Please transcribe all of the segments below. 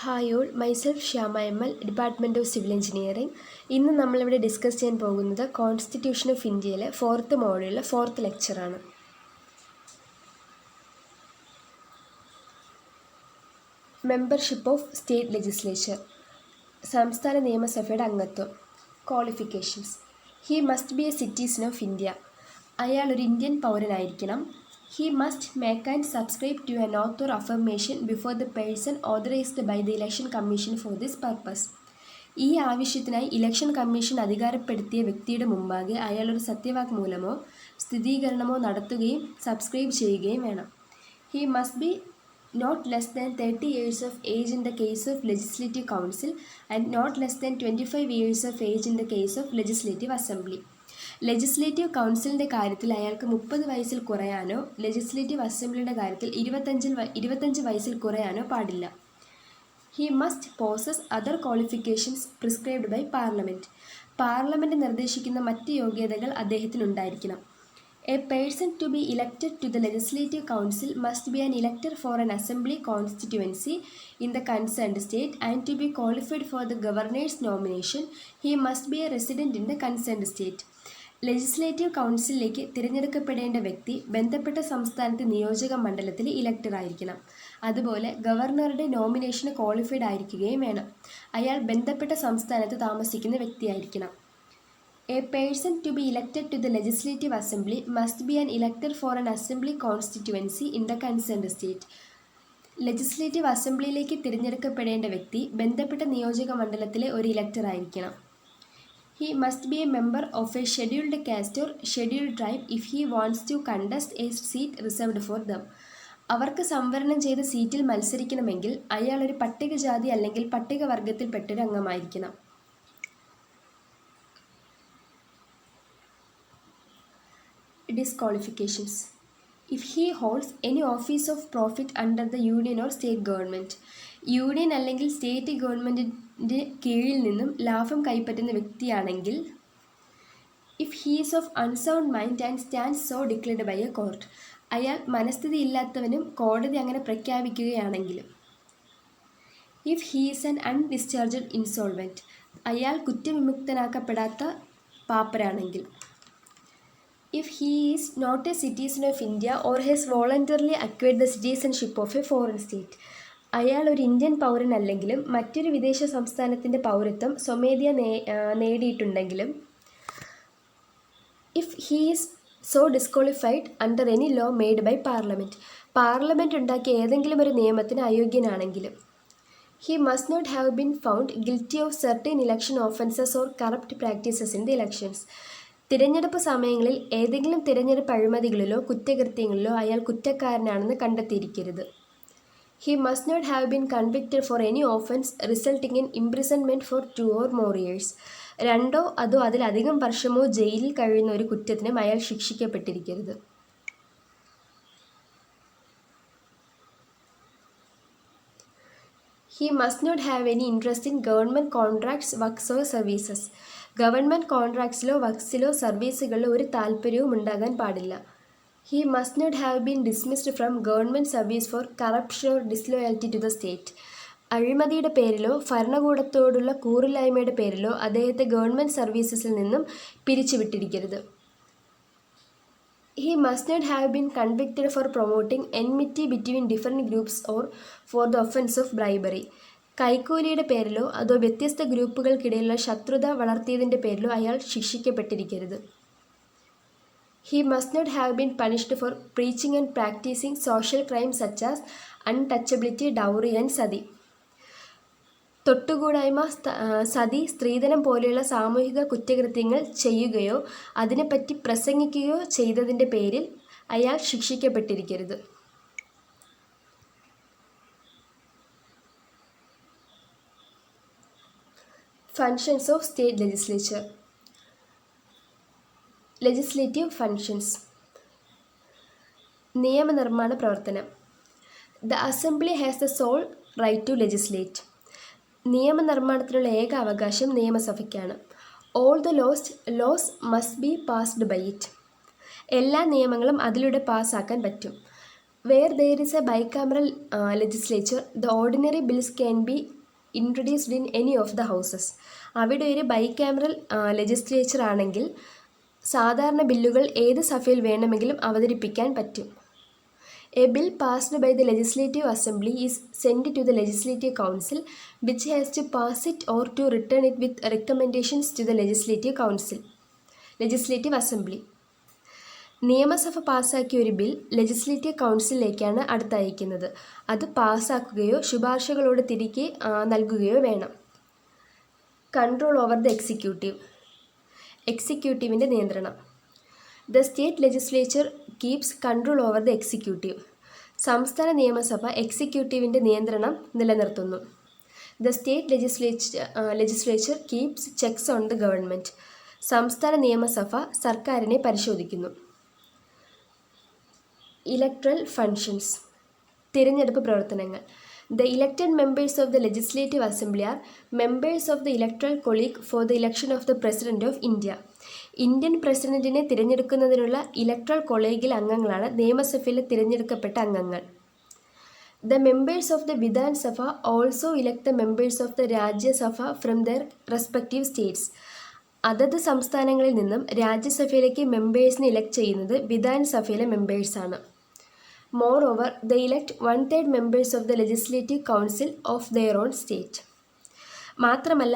Hi all, myself Shyama ML, department of civil engineering. ഇന്ന് നമ്മളിവിടെ discuss ചെയ്യാൻ പോകുന്നത് കോൺസ്റ്റിറ്റ്യൂഷൻ ഓഫ് ഇന്ത്യയിലെ 4th മോഡ്യൂളിലെ 4th ലെക്ചറാണ്. മെമ്പർഷിപ്പ് ഓഫ് സ്റ്റേറ്റ് ലെജിസ്ലേച്ചർ, സംസ്ഥാന നിയമസഭയുടെ അംഗത്വം. Qualifications: he must be a citizen of India, അയാൾ ഒരു ഇന്ത്യൻ പൗരനായിരിക്കണം. He must make and subscribe to an oath or affirmation before the person authorized by the Election Commission for this purpose. ഈ ആവശ്യത്തിനായി election commission അധികാരപ്പെടുത്തിയ വ്യക്തിയുടെ മുമ്പാകെ അയാൾ ഒരു സത്യവാങ്മൂലമോ സ്ഥിരീകരണമോ നടത്തുകയും സബ്സ്ക്രൈബ് ചെയ്യുകയും വേണം. He must be not less than 30 years of age in the case of Legislative Council and not less than 25 years of age in the case of Legislative Assembly. Legislative കൗൺസിലിൻ്റെ കാര്യത്തിൽ അയാൾക്ക് 30 വയസ്സിൽ കുറയാനോ ലെജിസ്ലേറ്റീവ് അസംബ്ലിയുടെ കാര്യത്തിൽ 25 വയസ്സിൽ കുറയാനോ പാടില്ല. He must possess other qualifications prescribed by parliament. Parliament നിർദ്ദേശിക്കുന്ന മറ്റ് യോഗ്യതകൾ അദ്ദേഹത്തിനുണ്ടായിരിക്കണം. A person to be elected to the legislative council must be an elector for an assembly constituency in the concerned state and to be qualified for the governor's nomination he must be a resident in the concerned state. Legislative കൗൺസിലിലേക്ക് തിരഞ്ഞെടുക്കപ്പെടേണ്ട വ്യക്തി ബന്ധപ്പെട്ട സംസ്ഥാനത്തെ നിയോജക മണ്ഡലത്തിൽ ഇലക്ടറായിരിക്കണം. അതുപോലെ ഗവർണറുടെ നോമിനേഷന് qualified ആയിരിക്കുകയും വേണം. അയാൾ ബന്ധപ്പെട്ട സംസ്ഥാനത്ത് താമസിക്കുന്ന വ്യക്തിയായിരിക്കണം. A person to be elected to the legislative assembly must be an elector for an assembly constituency in the concerned state. Legislative അസംബ്ലിയിലേക്ക് തിരഞ്ഞെടുക്കപ്പെടേണ്ട വ്യക്തി ബന്ധപ്പെട്ട നിയോജക മണ്ഡലത്തിലെ ഒരു ഇലക്ടറായിരിക്കണം. He must be a member of a scheduled caste or scheduled tribe if he wants to contest a seat reserved for them. അവർക്ക് സംവരണം ചെയ്ത സീറ്റിൽ മത്സരിക്കണമെങ്കിൽ അയാൾ ഒരു പട്ടികജാതി അല്ലെങ്കിൽ പട്ടികവർഗത്തിൽപ്പെട്ടൊരു അംഗമായിരിക്കണം. Disqualifications: if he holds any office of profit under the union or state government. Union അല്ലെങ്കിൽ state ഗവൺമെൻറ്റിൻ്റെ കീഴിൽ നിന്നും ലാഭം കൈപ്പറ്റുന്ന വ്യക്തിയാണെങ്കിൽ. If he's of unsound mind and stands so declared by a court. അയാൾ മനസ്ഥിതി ഇല്ലാത്തവനും കോടതി അങ്ങനെ പ്രഖ്യാപിക്കുകയാണെങ്കിലും. If he's an undischarged insolvent. അയാൾ കുറ്റവിമുക്തനാക്കപ്പെടാത്ത പാപ്പരാണെങ്കിൽ. If he is not a citizen of India or has voluntarily acquired the citizenship of a foreign state. അയാൾ ഒരു ഇന്ത്യൻ പൗരനല്ലെങ്കിലും മറ്റൊരു വിദേശ സംസ്ഥാനത്തിൻ്റെ പൗരത്വം സ്വമേധയാ നേടിയിട്ടുണ്ടെങ്കിലും. If he is so disqualified under any law made by parliament. Parliament ഉണ്ടാക്കിയ ഏതെങ്കിലും ഒരു നിയമത്തിന് അയോഗ്യനാണെങ്കിലും. He must not have been found guilty of certain election offences or corrupt practices in the elections. തിരഞ്ഞെടുപ്പ് സമയങ്ങളിൽ ഏതെങ്കിലും തിരഞ്ഞെടുപ്പ് അഴിമതികളിലോ കുറ്റകൃത്യങ്ങളിലോ അയാൾ കുറ്റക്കാരനാണെന്ന് കണ്ടെത്തിയിരിക്കരുത്. He must not have been convicted for any offense resulting in imprisonment for 2 or more years. 2 അതോ അതിലധികം വർഷമോ ജയിലിൽ കഴിയുന്ന ഒരു കുറ്റത്തിനും അയാൾ ശിക്ഷിക്കപ്പെട്ടിരിക്കരുത്. He must not have any interest in government contracts, works or services. Government കോൺട്രാക്ട്സിലോ വർക്സിലോ സർവീസുകളിലോ ഒരു താല്പര്യവും ഉണ്ടാകാൻ പാടില്ല. He must not have been dismissed from government service for corruption or disloyalty to the state. അഴിമതിയുടെ പേരിലോ ഭരണകൂടത്തോടുള്ള കൂറില്ലായ്മയുടെ പേരിലോ അദ്ദേഹത്തെ ഗവൺമെൻറ് സർവീസസിൽ നിന്നും പിരിച്ചുവിട്ടിരിക്കരുത്. He must not have been convicted for promoting enmity between different groups or for the offense of bribery. കൈക്കൂലിയുടെ പേരിലോ അതോ വ്യത്യസ്ത ഗ്രൂപ്പുകൾക്കിടയിലുള്ള ശത്രുത വളർത്തിയതിൻ്റെ പേരിലോ അയാൾ ശിക്ഷിക്കപ്പെട്ടിരിക്കരുത്. He must not have been punished for preaching and practicing social crimes such as untouchability, dowry and sati. തൊട്ടുകൂടായ്മ, സതി, സ്ത്രീധനം പോലെയുള്ള സാമൂഹിക കുറ്റകൃത്യങ്ങൾ ചെയ്യുകയോ അതിനെപ്പറ്റി പ്രസംഗിക്കുകയോ ചെയ്തതിൻ്റെ പേരിൽ അയാൾ ശിക്ഷിക്കപ്പെട്ടിരിക്കരുത്. Functions of state legislature. Legislative functions: നിയമനിർമ്മാണ പ്രവർത്തനം. The assembly has the sole right to legislate. നിയമനിർമ്മാണത്തിനുള്ള ഏക അവകാശം നിയമസഭയ്ക്കാണ്. All the laws must be passed by it. എല്ലാ നിയമങ്ങളും അതിലൂടെ പാസ്സാക്കാൻ പറ്റും. Where there is a bicameral legislature, the ordinary bills can be introduced in any of the houses. അവിടെ ഒരു ബൈകാമറൽ ലെജിസ്ലേച്ചർ ആണെങ്കിൽ സാധാരണ ബില്ലുകൾ ഏത് സഭയിൽ വേണമെങ്കിലും അവതരിപ്പിക്കാൻ പറ്റും. A bill passed by the Legislative Assembly is sent to the Legislative Council, which has to pass it or to return it with recommendations to the Legislative Assembly. നിയമസഭ പാസ്സാക്കിയ ഒരു ബിൽ ലെജിസ്ലേറ്റീവ് കൗൺസിലിലേക്കാണ് അടുത്തയക്കുന്നത്. അത് പാസ്സാക്കുകയോ ശുപാർശകളോട് തിരികെ നൽകുകയോ വേണം. കൺട്രോൾ ഓവർ ദ എക്സിക്യൂട്ടീവിൻ്റെ നിയന്ത്രണം. The state legislature keeps control over the executive. സംസ്ഥാന നിയമസഭ എക്സിക്യൂട്ടീവിൻ്റെ നിയന്ത്രണം നിലനിർത്തുന്നു. The state legislature keeps checks on the government. സംസ്ഥാന നിയമസഭ സർക്കാരിനെ പരിശോധിക്കുന്നു. ഇലക്ട്രൽ ഫങ്ഷൻസ്, തിരഞ്ഞെടുപ്പ് പ്രവർത്തനങ്ങൾ. The elected members of the Legislative Assembly are members of the Electoral College for the election of the President of India. Indian പ്രസിഡന്റിനെ തിരഞ്ഞെടുക്കുന്നതിനുള്ള electoral കൊളേജിൽ അംഗങ്ങളാണ് നിയമസഭയിലെ തിരഞ്ഞെടുക്കപ്പെട്ട അംഗങ്ങൾ. The members of the Vidhan Sabha also elect the members of the Rajya Sabha from their respective states. അതത് സംസ്ഥാനങ്ങളിൽ നിന്നും രാജ്യസഭയിലേക്ക് മെമ്പേഴ്സിനെ ഇലക്ട് ചെയ്യുന്നത് വിധാൻ സഭയിലെ മെമ്പേഴ്സാണ്. Moreover, they elect 1/3 members of the Legislative Council of their own state. മാത്രമല്ല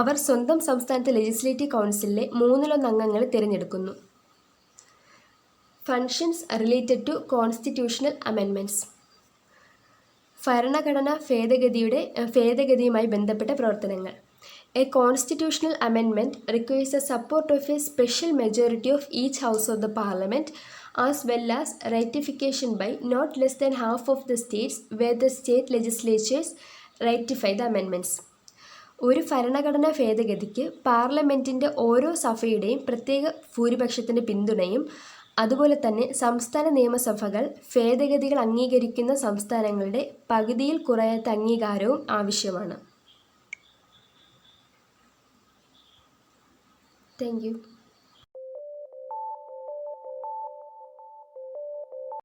അവർ സ്വന്തം സംസ്ഥാനത്തെ legislative കൗൺസിലിലെ 1/3 അംഗങ്ങളെ തിരഞ്ഞെടുക്കുന്നു. Functions related to constitutional amendments, ഭരണഘടനാ ഭേദഗതിയുമായി ബന്ധപ്പെട്ട പ്രവർത്തനങ്ങൾ. A constitutional amendment requires the support of a special majority of each house of the parliament as well as ratification by not less than half of the states where the state legislatures ratify the amendments. ഒരു ഭരണഘടനാ ഭേദഗതിക്ക് പാർലമെൻറ്റിൻ്റെ ഓരോ സഭയുടെയും പ്രത്യേക ഭൂരിപക്ഷത്തിൻ്റെ പിന്തുണയും അതുപോലെ തന്നെ സംസ്ഥാന നിയമസഭകൾ ഭേദഗതികൾ അംഗീകരിക്കുന്ന സംസ്ഥാനങ്ങളുടെ പകുതിയിൽ കുറയാത്ത അംഗീകാരവും ആവശ്യമാണ്. Thank you.